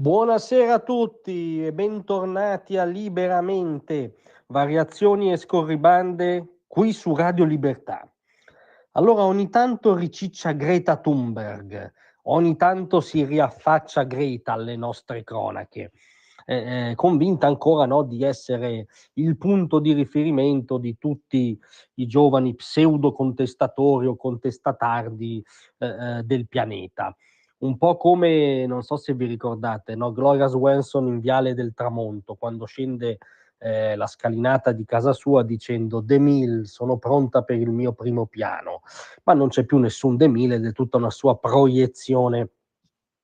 Buonasera a tutti e bentornati a Liberamente, variazioni e scorribande qui su Radio Libertà. Allora, ogni tanto riciccia Greta Thunberg, ogni tanto si riaffaccia Greta alle nostre cronache, convinta ancora, no, di essere il punto di riferimento di tutti i giovani pseudo contestatori o contestatardi del pianeta. Un po' come, non so se vi ricordate, no, Gloria Swanson in Viale del Tramonto, quando scende la scalinata di casa sua dicendo "The Mill, sono pronta per il mio primo piano", ma non c'è più nessun The Mill ed è tutta una sua proiezione,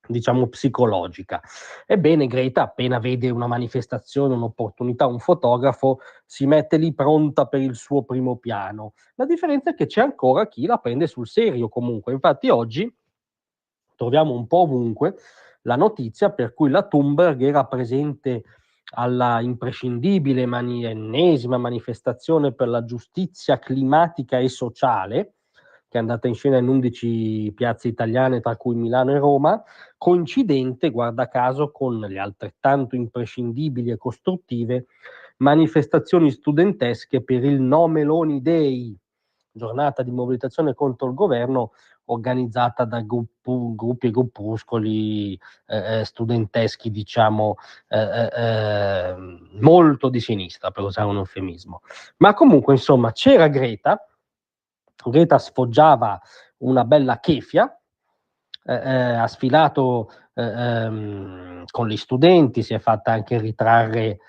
diciamo, psicologica. Ebbene, Greta, appena vede una manifestazione, un'opportunità, un fotografo, si mette lì pronta per il suo primo piano. La differenza è che c'è ancora chi la prende sul serio comunque. Infatti oggi troviamo un po' ovunque la notizia per cui la Thunberg era presente alla imprescindibile ennesima manifestazione per la giustizia climatica e sociale, che è andata in scena in 11 piazze italiane, tra cui Milano e Roma, coincidente, guarda caso, con le altrettanto imprescindibili e costruttive manifestazioni studentesche per il No Meloni Day, giornata di mobilitazione contro il governo organizzata da gruppi e gruppuscoli studenteschi, diciamo, molto di sinistra, per usare un eufemismo. Ma comunque, insomma, c'era Greta. Greta sfoggiava una bella keffia, ha sfilato con gli studenti, si è fatta anche ritrarre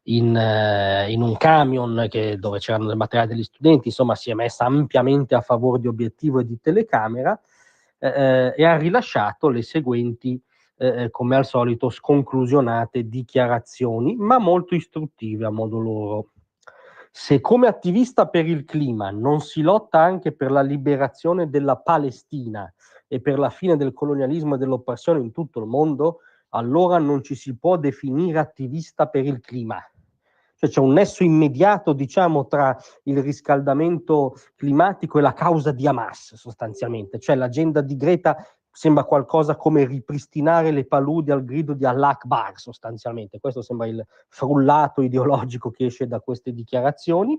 in un camion dove c'erano il materiale degli studenti, insomma si è messa ampiamente a favore di obiettivo e di telecamera e ha rilasciato le seguenti, come al solito, sconclusionate dichiarazioni, ma molto istruttive a modo loro. Se come attivista per il clima non si lotta anche per la liberazione della Palestina e per la fine del colonialismo e dell'oppressione in tutto il mondo, allora non ci si può definire attivista per il clima. Cioè c'è un nesso immediato, diciamo, tra il riscaldamento climatico e la causa di Hamas, sostanzialmente. Cioè l'agenda di Greta sembra qualcosa come ripristinare le paludi al grido di Allah Akbar, sostanzialmente. Questo sembra il frullato ideologico che esce da queste dichiarazioni,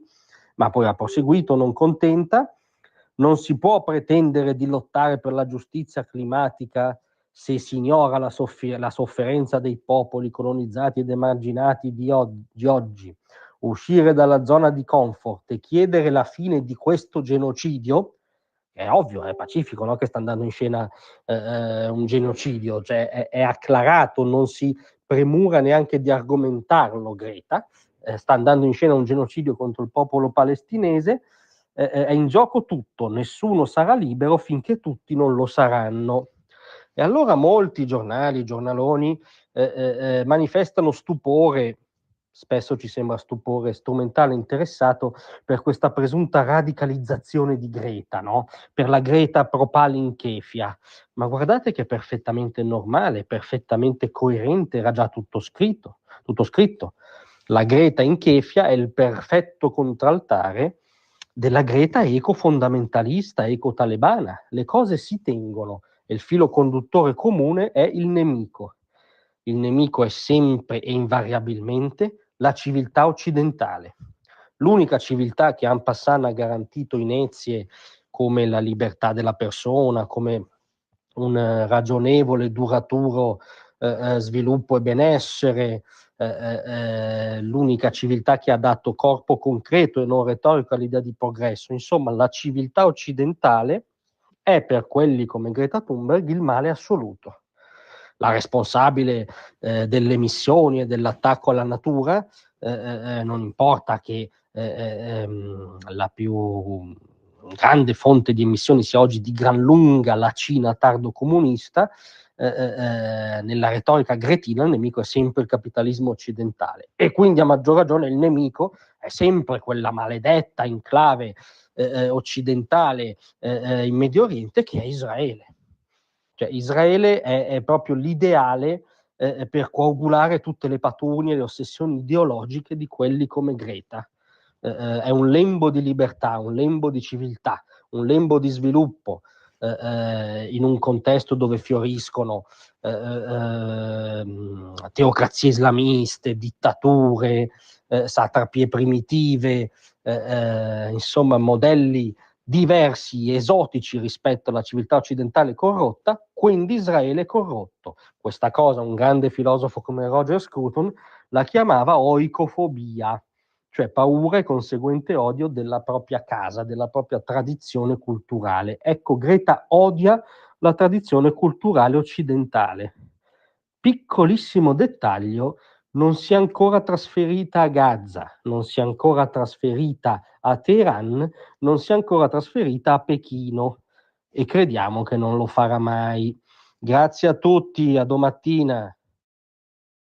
ma poi ha proseguito, non contenta. Non si può pretendere di lottare per la giustizia climatica se si ignora la sofferenza dei popoli colonizzati ed emarginati di oggi. Uscire dalla zona di comfort e chiedere la fine di questo genocidio, è ovvio, è pacifico, no, che sta andando in scena un genocidio, cioè è acclarato, non si premura neanche di argomentarlo Greta, sta andando in scena un genocidio contro il popolo palestinese, è in gioco tutto, nessuno sarà libero finché tutti non lo saranno. E allora molti giornali, giornaloni manifestano stupore, spesso ci sembra stupore strumentale interessato, per questa presunta radicalizzazione di Greta, no? Per la Greta pro Palinchefia. Ma guardate che è perfettamente normale, perfettamente coerente, era già tutto scritto, tutto scritto. La Greta in Chefia è il perfetto contraltare della Greta eco-fondamentalista, eco-talebana. Le cose si tengono e il filo conduttore comune è il nemico. Il nemico è sempre e invariabilmente la civiltà occidentale. L'unica civiltà che en passant ha garantito inezie come la libertà della persona, come un ragionevole, duraturo sviluppo e benessere, l'unica civiltà che ha dato corpo concreto e non retorico all'idea di progresso. Insomma, la civiltà occidentale è per quelli come Greta Thunberg il male assoluto. La responsabile delle emissioni e dell'attacco alla natura, non importa che la più grande fonte di emissioni sia oggi di gran lunga la Cina tardo-comunista, nella retorica gretina il nemico è sempre il capitalismo occidentale e quindi a maggior ragione il nemico è sempre quella maledetta enclave occidentale in Medio Oriente che è Israele. Cioè Israele è proprio l'ideale per coagulare tutte le patunie e le ossessioni ideologiche di quelli come Greta. È un lembo di libertà, un lembo di civiltà, un lembo di sviluppo, in un contesto dove fioriscono teocrazie islamiste, dittature, satrapie primitive, insomma modelli diversi, esotici rispetto alla civiltà occidentale corrotta, quindi Israele è corrotto. Questa cosa un grande filosofo come Roger Scruton la chiamava oicofobia, cioè paura e conseguente odio della propria casa, della propria tradizione culturale. Ecco, Greta odia la tradizione culturale occidentale. Piccolissimo dettaglio, non si è ancora trasferita a Gaza, non si è ancora trasferita a Teheran, non si è ancora trasferita a Pechino e crediamo che non lo farà mai. Grazie a tutti, a domattina.